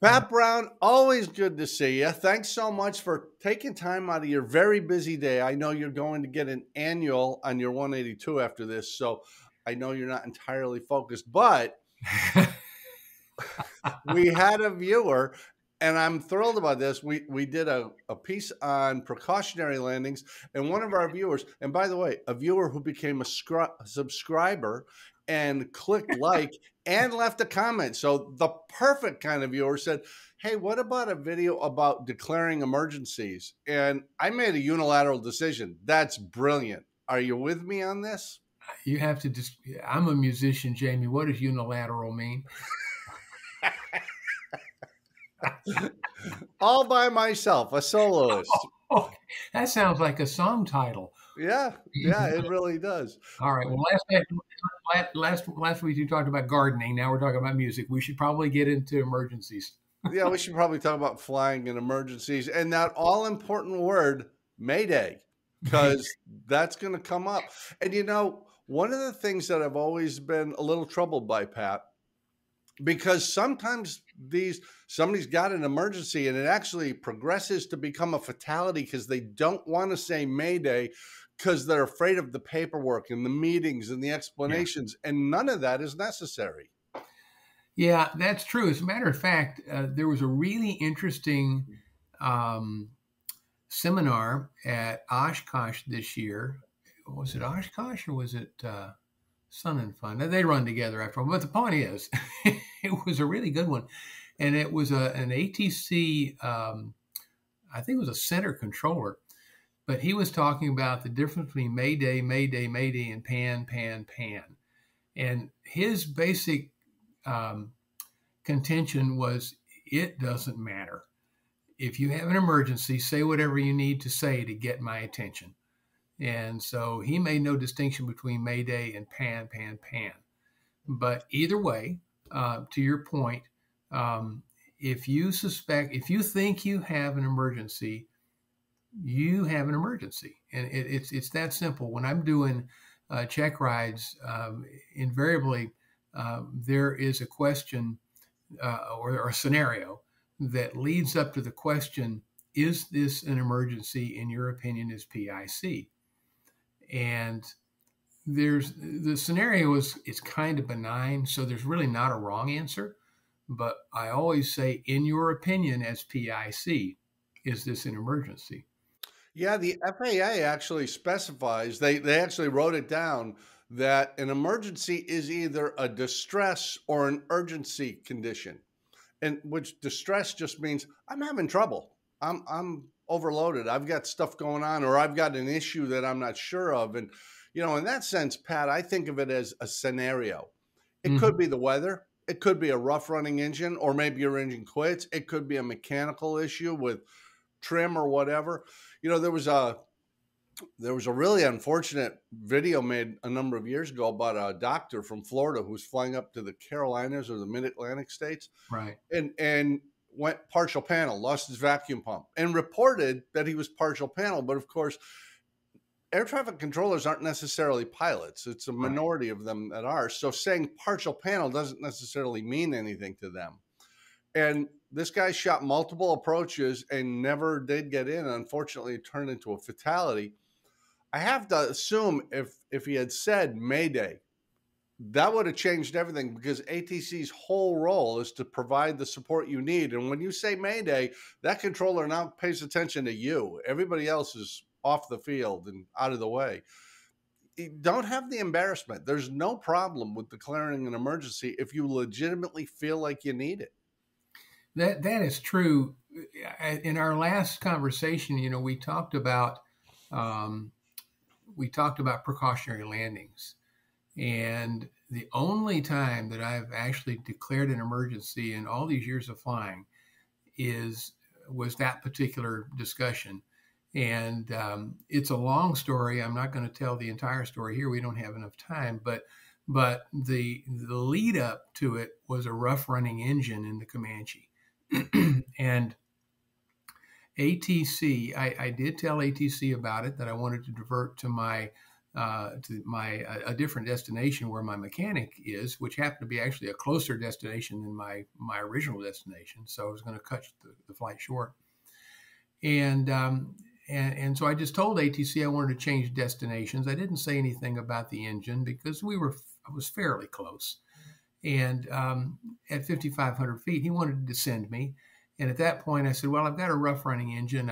Pat Brown, always good to see you. Thanks so much for taking time out of your very busy day. I know you're going to get an annual on your 182 after this, so I know you're not entirely focused, but we had a viewer, and I'm thrilled about this. We did a piece on precautionary landings, and one of our viewers, and by the way, a viewer who became a subscriber and clicked like and left a comment. So the perfect kind of viewer said, "Hey, what about a video about declaring emergencies?" And I made a unilateral decision. That's brilliant. Are you with me on this? You have to just, I'm a musician, Jamie. What does unilateral mean? All by myself, a soloist. Oh, that sounds like a song title. Yeah, yeah, it really does. All right. Well, last week you talked about gardening. Now we're talking about music. We should probably get into emergencies. Yeah, we should probably talk about flying in emergencies and that all important word, Mayday, because that's going to come up. And one of the things that I've always been a little troubled by, Pat, because sometimes somebody's got an emergency and it actually progresses to become a fatality because they don't want to say Mayday because they're afraid of the paperwork and the meetings and the explanations, and none of that is necessary. Yeah, that's true. As a matter of fact, there was a really interesting seminar at Oshkosh this year. Was it Oshkosh or was it Sun and Fun? They run together after all. But the point is, it was a really good one. And it was an ATC, I think it was a center controller, but he was talking about the difference between Mayday, Mayday, Mayday, and Pan, Pan, Pan. And his basic contention was it doesn't matter. If you have an emergency, say whatever you need to say to get my attention. And so he made no distinction between Mayday and Pan, Pan, Pan. But either way, to your point, if you think you have an emergency, you have an emergency. And it's that simple. When I'm doing check rides, invariably there is a question or a scenario that leads up to the question, is this an emergency in your opinion as PIC? And the scenario is kind of benign, so there's really not a wrong answer. But I always say, in your opinion as PIC, is this an emergency? Yeah, the FAA actually specifies, they actually wrote it down, that an emergency is either a distress or an urgency condition. And which distress just means I'm having trouble. I'm overloaded. I've got stuff going on, or I've got an issue that I'm not sure of. And in that sense, Pat, I think of it as a scenario. It could be the weather. It could be a rough running engine, or maybe your engine quits. It could be a mechanical issue with trim or whatever. There was a really unfortunate video made a number of years ago about a doctor from Florida who was flying up to the Carolinas or the Mid-Atlantic states, Right. and went partial panel, lost his vacuum pump, and reported that he was partial panel. But of course, air traffic controllers aren't necessarily pilots. It's a minority of them that are. So saying partial panel doesn't necessarily mean anything to them. And this guy shot multiple approaches and never did get in. Unfortunately, it turned into a fatality. I have to assume if he had said Mayday, that would have changed everything, because ATC's whole role is to provide the support you need. And when you say Mayday, that controller now pays attention to you. Everybody else is off the field and out of the way. You don't have the embarrassment. There's no problem with declaring an emergency if you legitimately feel like you need it. That is true. In our last conversation, we talked about precautionary landings, and the only time that I've actually declared an emergency in all these years of flying was that particular discussion. And it's a long story. I'm not going to tell the entire story here. We don't have enough time. But the lead up to it was a rough running engine in the Comanche. And ATC, I did tell ATC about it, that I wanted to divert to my to a different destination where my mechanic is, which happened to be actually a closer destination than my original destination. So I was going to cut the flight short. And so I just told ATC I wanted to change destinations. I didn't say anything about the engine because I was fairly close. And at 5,500 feet, he wanted to descend me. And at that point, I said, well, I've got a rough running engine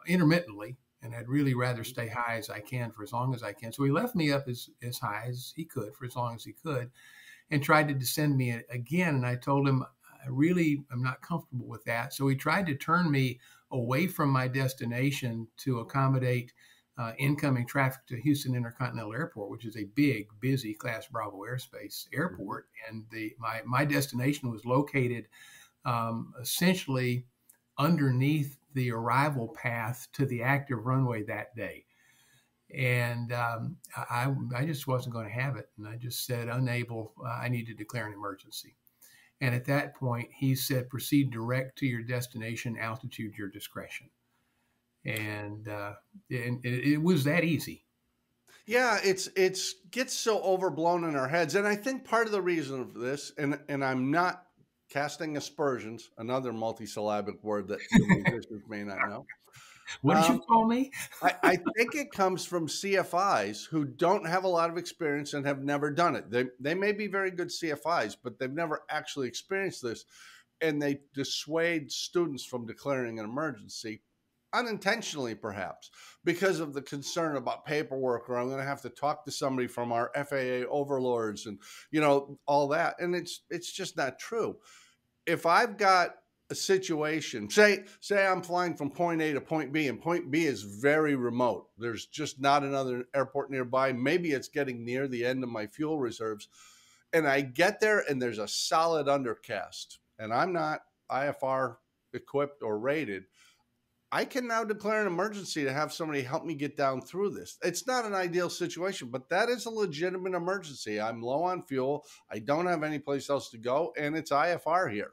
intermittently, and I'd really rather stay high as I can for as long as I can. So he left me up as high as he could for as long as he could and tried to descend me again. And I told him, I really am not comfortable with that. So he tried to turn me away from my destination to accommodate incoming traffic to Houston Intercontinental Airport, which is a big, busy Class Bravo airspace airport. And my destination was located essentially underneath the arrival path to the active runway that day. And I just wasn't going to have it. And I just said, unable, I need to declare an emergency. And at that point, he said, proceed direct to your destination, altitude, your discretion. And it was that easy. Yeah, it's gets so overblown in our heads. And I think part of the reason of this, and I'm not casting aspersions, another multisyllabic word that the musicians may not know. What did you call me? I think it comes from CFIs who don't have a lot of experience and have never done it. They may be very good CFIs, but they've never actually experienced this. And they dissuade students from declaring an emergency, unintentionally perhaps, because of the concern about paperwork, or I'm going to have to talk to somebody from our FAA overlords and, all that. And it's just not true. If I've got a situation, say I'm flying from point A to point B, and point B is very remote. There's just not another airport nearby. Maybe it's getting near the end of my fuel reserves. And I get there and there's a solid undercast and I'm not IFR equipped or rated. I can now declare an emergency to have somebody help me get down through this. It's not an ideal situation, but that is a legitimate emergency. I'm low on fuel. I don't have any place else to go, and it's IFR here.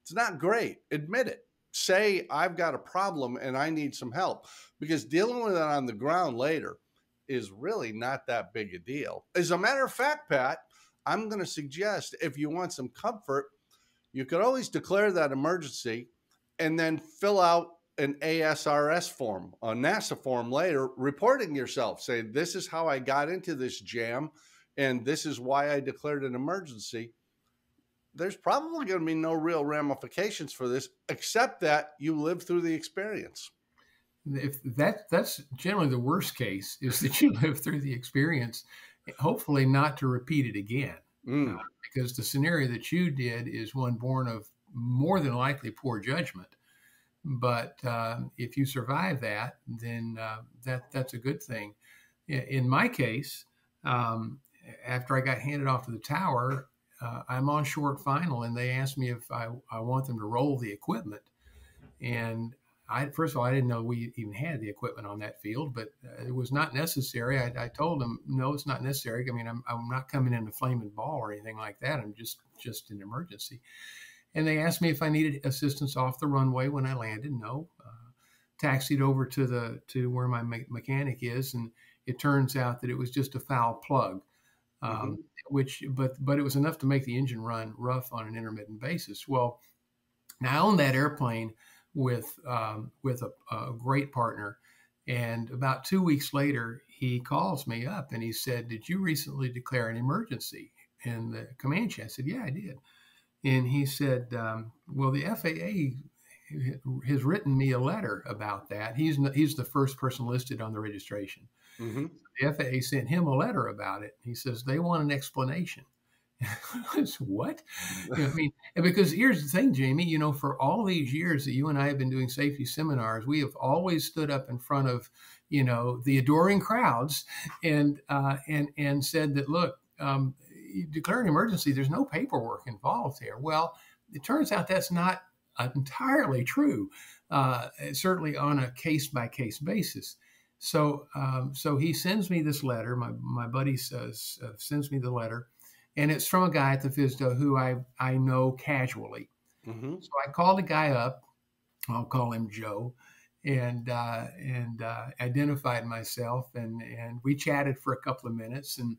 It's not great. Admit it. Say I've got a problem and I need some help, because dealing with it on the ground later is really not that big a deal. As a matter of fact, Pat, I'm going to suggest if you want some comfort, you could always declare that emergency and then fill out an ASRS form, a NASA form later, reporting yourself. Say, this is how I got into this jam and this is why I declared an emergency. There's probably going to be no real ramifications for this, except that you lived through the experience. If that's generally the worst case, is that you live through the experience, hopefully not to repeat it again. Because the scenario that you did is one born of more than likely poor judgment. But if you survive that, then that's a good thing. In my case, after I got handed off to the tower, I'm on short final, and they asked me if I want them to roll the equipment. And first of all, I didn't know we even had the equipment on that field, but it was not necessary. I told them, no, it's not necessary. I mean, I'm not coming in a flaming ball or anything like that. I'm just an emergency. And they asked me if I needed assistance off the runway when I landed. No. Taxied over to where my mechanic is, and it turns out that it was just a foul plug. But it was enough to make the engine run rough on an intermittent basis. Well, now I own that airplane with a great partner, and about 2 weeks later, he calls me up and he said, "Did you recently declare an emergency in the Comanche?" I said, "Yeah, I did." And he said, "Well, the FAA has written me a letter about that." He's the first person listed on the registration. Mm-hmm. The FAA sent him a letter about it. He says they want an explanation. What? I mean, and because here's the thing, Jamie. For all these years that you and I have been doing safety seminars, we have always stood up in front of the adoring crowds and said that, look, you declare an emergency. There's no paperwork involved here. Well, it turns out that's not entirely true. Certainly on a case-by-case basis. So he sends me this letter. My buddy sends me the letter, and it's from a guy at the FSDO who I know casually. Mm-hmm. So I call the guy up. I'll call him Joe, and identified myself, and we chatted for a couple of minutes, and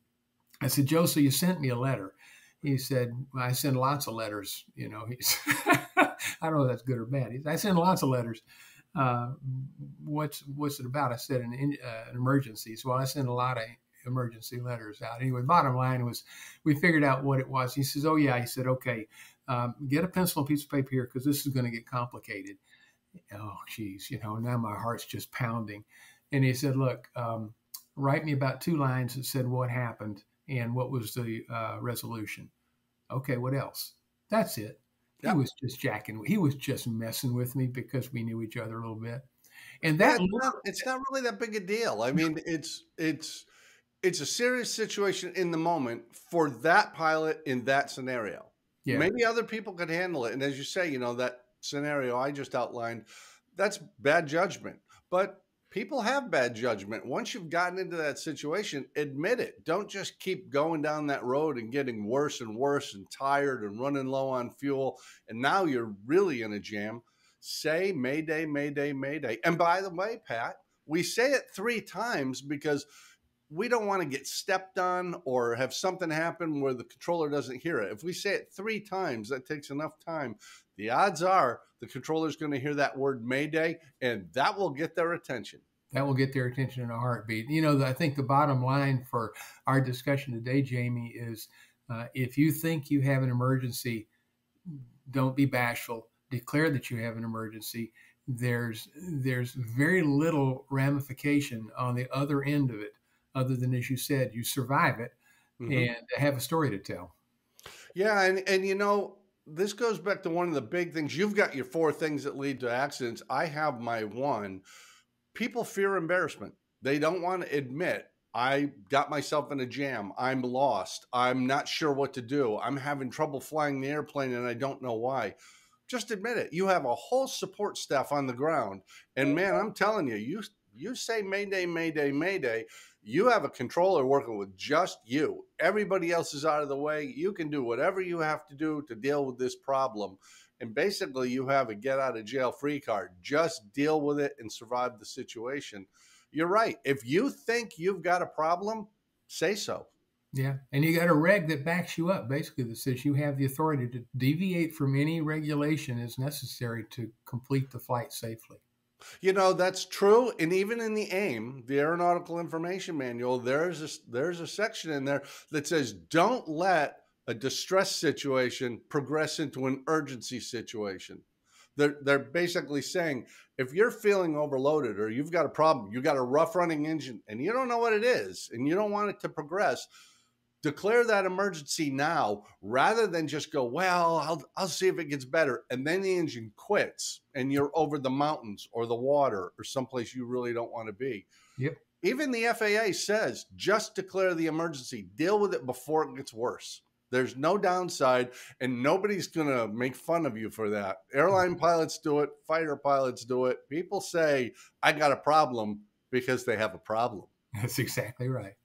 I said, Joe, so you sent me a letter. He said, I send lots of letters. He's I don't know if that's good or bad. I send lots of letters. What's it about? I said an emergency. So I send a lot of emergency letters out. Anyway, bottom line was we figured out what it was. He says, oh yeah. He said, okay, get a pencil and piece of paper here because this is going to get complicated. Oh, geez, now my heart's just pounding. And he said, look, write me about 2 lines that said what happened and what was the resolution. Okay, what else? That's it. Yep. He was just messing with me because we knew each other a little bit. And that it's not really that big a deal. I mean, it's a serious situation in the moment for that pilot in that scenario. Yeah. Maybe other people could handle it. And as you say, that scenario I just outlined, that's bad judgment. But people have bad judgment. Once you've gotten into that situation, admit it. Don't just keep going down that road and getting worse and worse and tired and running low on fuel. And now you're really in a jam. Say Mayday, Mayday, Mayday. And by the way, Pat, we say it 3 times because we don't want to get stepped on or have something happen where the controller doesn't hear it. If we say it 3 times, that takes enough time. The odds are the controller is going to hear that word Mayday, and that will get their attention. That will get their attention in a heartbeat. I think the bottom line for our discussion today, Jamie, is if you think you have an emergency, don't be bashful. Declare that you have an emergency. There's very little ramification on the other end of it, other than, as you said, you survive it and have a story to tell. Yeah, and this goes back to one of the big things. You've got your 4 things that lead to accidents. I have my 1. People fear embarrassment. They don't want to admit, I got myself in a jam. I'm lost. I'm not sure what to do. I'm having trouble flying the airplane and I don't know why. Just admit it. You have a whole support staff on the ground. And man, I'm telling you, you say Mayday, Mayday, Mayday, you have a controller working with just you. Everybody else is out of the way. You can do whatever you have to do to deal with this problem. And basically, you have a get out of jail free card. Just deal with it and survive the situation. You're right. If you think you've got a problem, say so. Yeah. And you got a reg that backs you up, basically, that says you have the authority to deviate from any regulation as necessary to complete the flight safely. That's true. And even in the AIM, the Aeronautical Information Manual, there's a section in there that says don't let a distress situation progress into an urgency situation. They're basically saying if you're feeling overloaded or you've got a problem, you've got a rough running engine and you don't know what it is and you don't want it to progress, declare that emergency now rather than just go, well, I'll see if it gets better. And then the engine quits and you're over the mountains or the water or someplace you really don't want to be. Yep. Even the FAA says just declare the emergency, deal with it before it gets worse. There's no downside and nobody's going to make fun of you for that. Airline pilots do it. Fighter pilots do it. People say, I got a problem because they have a problem. That's exactly right.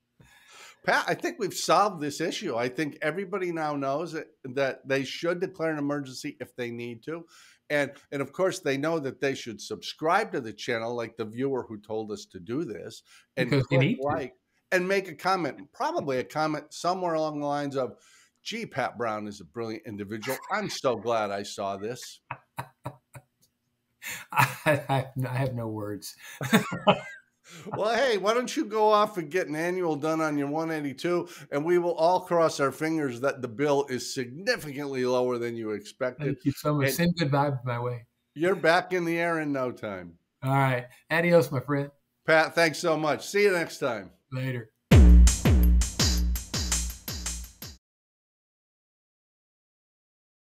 Pat, I think we've solved this issue. I think everybody now knows that they should declare an emergency if they need to. And of course, they know that they should subscribe to the channel like the viewer who told us to do this. And click like and make a comment, probably a comment somewhere along the lines of, gee, Pat Brown is a brilliant individual. I'm so glad I saw this. I have no words. Well, hey, why don't you go off and get an annual done on your 182, and we will all cross our fingers that the bill is significantly lower than you expected. Thank you so much. Send good vibes my way. You're back in the air in no time. All right. Adios, my friend. Pat, thanks so much. See you next time. Later.